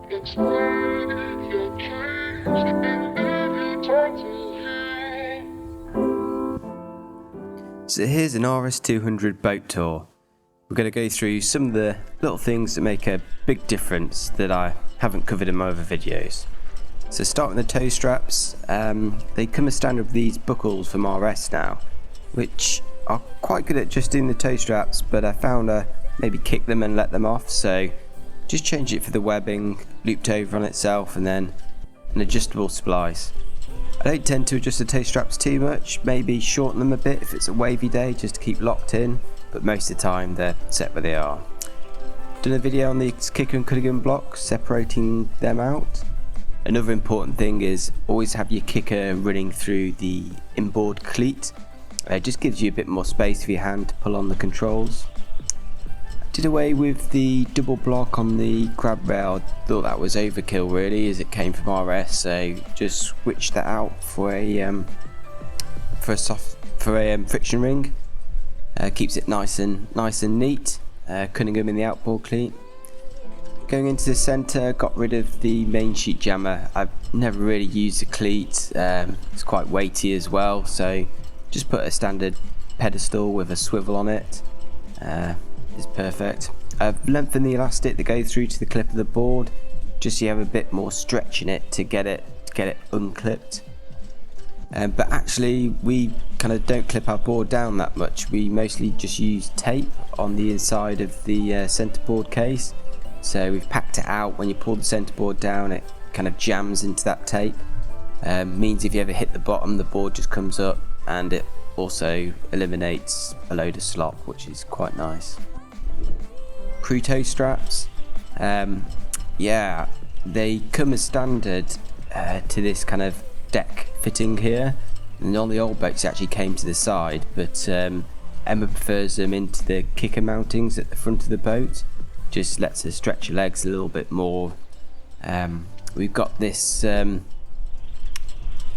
It's like you're caged and every time you So here's an RS200 boat tour. We're going to go through some of the little things that make a big difference that I haven't covered in my other videos. So starting with the tow straps, they come as standard with these buckles from RS now, which are quite good at just doing the tow straps, but I found I maybe kick them and let them off, so just change it for the webbing, looped over on itself, and then an adjustable splice. I don't tend to adjust the tow straps too much, maybe shorten them a bit if it's a wavy day just to keep locked in, but most of the time they're set where they are. Done a video on the kicker and cuddigan blocks, separating them out. Another important thing is always have your kicker running through the inboard cleat. It just gives you a bit more space for your hand to pull on the controls. Did away with the double block on the grab rail. Thought that was overkill really, as it came from RS, so just switched that out for a friction ring. Keeps it nice and neat. Cunningham in the outboard cleat. Going into the centre, got rid of the main sheet jammer. I've never really used the cleat. It's quite weighty as well, so just put a standard pedestal with a swivel on it. Is perfect. I've lengthened the elastic that goes through to the clip of the board, just so you have a bit more stretch in it to get it unclipped. But actually, we kind of don't clip our board down that much. We mostly just use tape on the inside of the centerboard case. So we've packed it out. When you pull the centerboard down, it kind of jams into that tape. Means if you ever hit the bottom, the board just comes up, and it also eliminates a load of slop, which is quite nice. Krutov straps, yeah, they come as standard to this kind of deck fitting here, and on the old boats it actually came to the side, but Emma prefers them into the kicker mountings at the front of the boat. Just lets her stretch her legs a little bit more. We've got this,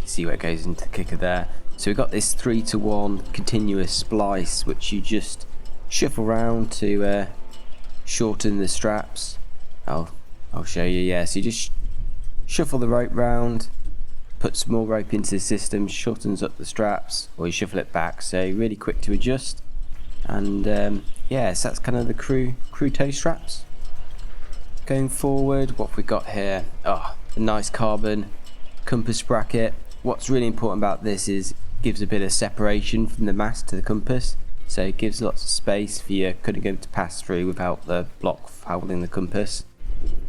see where it goes into the kicker there. So we've got this 3-to-1 continuous splice, which you just shuffle around to shorten the straps. I'll show you. Yeah, so you just shuffle the rope round, put some more rope into the system, shortens up the straps, or you shuffle it back. So really quick to adjust. And yeah, so that's kind of the Krutov straps. Going forward, what have we got here? Oh, a nice carbon compass bracket. What's really important about this is it gives a bit of separation from the mast to the compass, so it gives lots of space for your Cunningham to pass through without the block fouling the compass,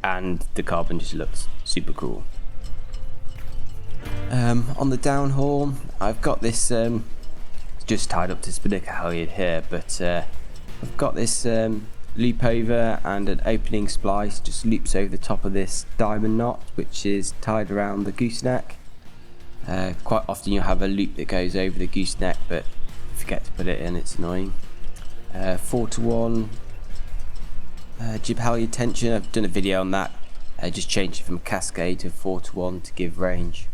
and the carbon just looks super cool. On the downhaul, I've got this just tied up to Spinnaker halyard here, but I've got this loop over and an opening splice just loops over the top of this diamond knot, which is tied around the gooseneck. Quite often you'll have a loop that goes over the gooseneck, but forget to put it in, it's annoying. 4-to-1 jib halyard tension. I've done a video on that. I just changed it from a cascade to 4-to-1 to give range.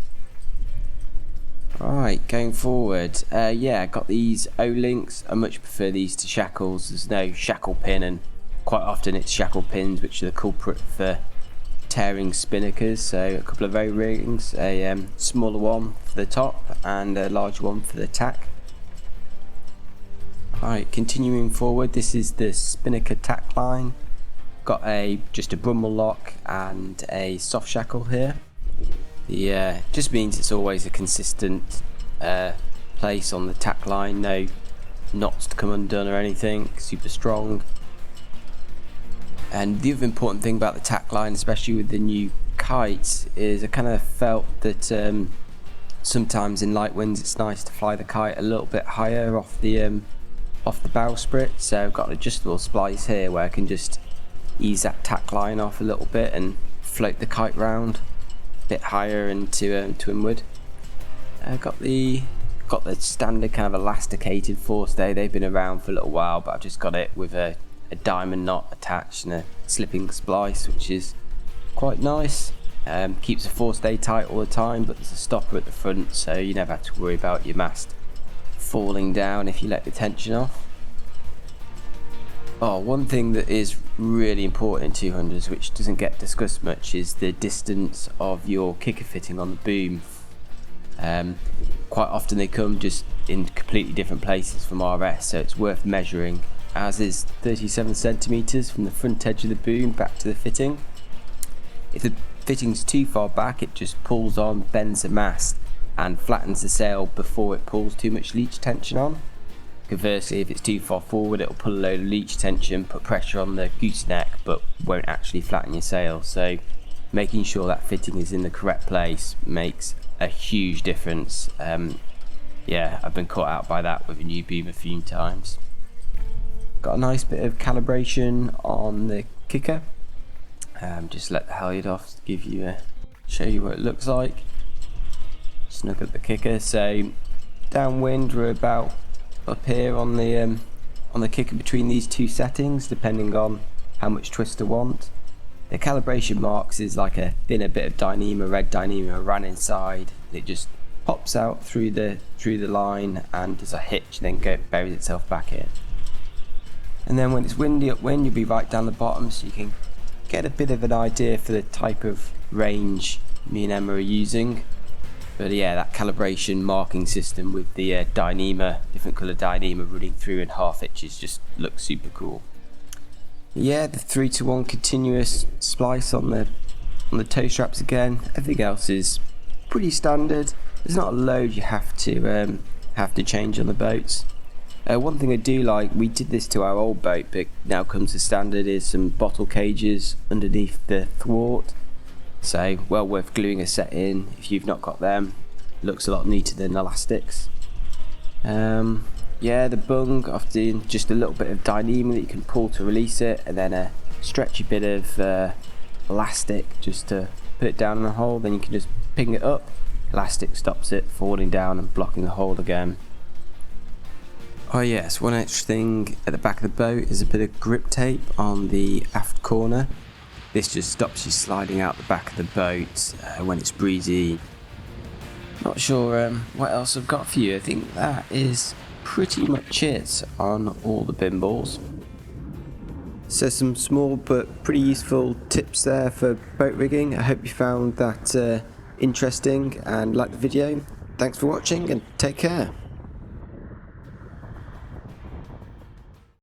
Right, going forward, yeah, I got these O-links. I much prefer these to shackles. There's no shackle pin, and quite often it's shackle pins which are the culprit for tearing Spinnakers. So a couple of O-rings, a smaller one for the top and a larger one for the tack. Right, continuing forward, this is the Spinnaker tack line. Got just a Brummel lock and a soft shackle here. Just means it's always a consistent place on the tack line, no knots to come undone or anything, super strong. And the other important thing about the tack line, especially with the new kites, is I kind of felt that sometimes in light winds it's nice to fly the kite a little bit higher off the bowsprit. So I've got an adjustable splice here where I can just ease that tack line off a little bit and float the kite round a bit higher into inward. Got the standard kind of elasticated forestay. They've been around for a little while, but I've just got it with a diamond knot attached and a slipping splice, which is quite nice. Keeps the forestay tight all the time, but there's a stopper at the front, so you never have to worry about your mast falling down if you let the tension off. Oh, one thing that is really important in 200s, which doesn't get discussed much, is the distance of your kicker fitting on the boom. Quite often they come just in completely different places from RS, so it's worth measuring. Ours is 37 centimeters from the front edge of the boom back to the fitting. If the fitting's too far back, it just pulls on, bends the mast, and flattens the sail before it pulls too much leech tension on. Conversely, if it's too far forward, it'll pull a load of leech tension, put pressure on the gooseneck, but won't actually flatten your sail. So making sure that fitting is in the correct place makes a huge difference. Yeah, I've been caught out by that with a new boom a few times. Got a nice bit of calibration on the kicker. Just let the halyard off to give you show you what it looks like. Snug up the kicker. So downwind, we're about up here on the kicker between these two settings, depending on how much twist I want. The calibration marks is like a thinner bit of Dyneema, red Dyneema ran inside. It just pops out through the line and does a hitch, then buries itself back in. And then when it's windy upwind, you'll be right down the bottom, so you can get a bit of an idea for the type of range me and Emma are using. But yeah, that calibration marking system with the Dyneema, different colour Dyneema running through in half hitches just looks super cool. Yeah, the 3-to-1 continuous splice on the toe straps again. Everything else is pretty standard. There's not a load you have to change on the boats. One thing I do like, we did this to our old boat, but now comes to standard, is some bottle cages underneath the thwart. So well worth gluing a set in if you've not got them. Looks a lot neater than elastics. Yeah, the bung, often just a little bit of Dyneema that you can pull to release it, and then a stretchy bit of elastic just to put it down in a hole. Then you can just ping it up. Elastic stops it falling down and blocking the hole again. Oh yes, one extra thing at the back of the boat is a bit of grip tape on the aft corner. This just stops you sliding out the back of the boat when it's breezy. Not sure what else I've got for you. I think that is pretty much it on all the Bimbles. So some small but pretty useful tips there for boat rigging. I hope you found that interesting and liked the video. Thanks for watching and take care.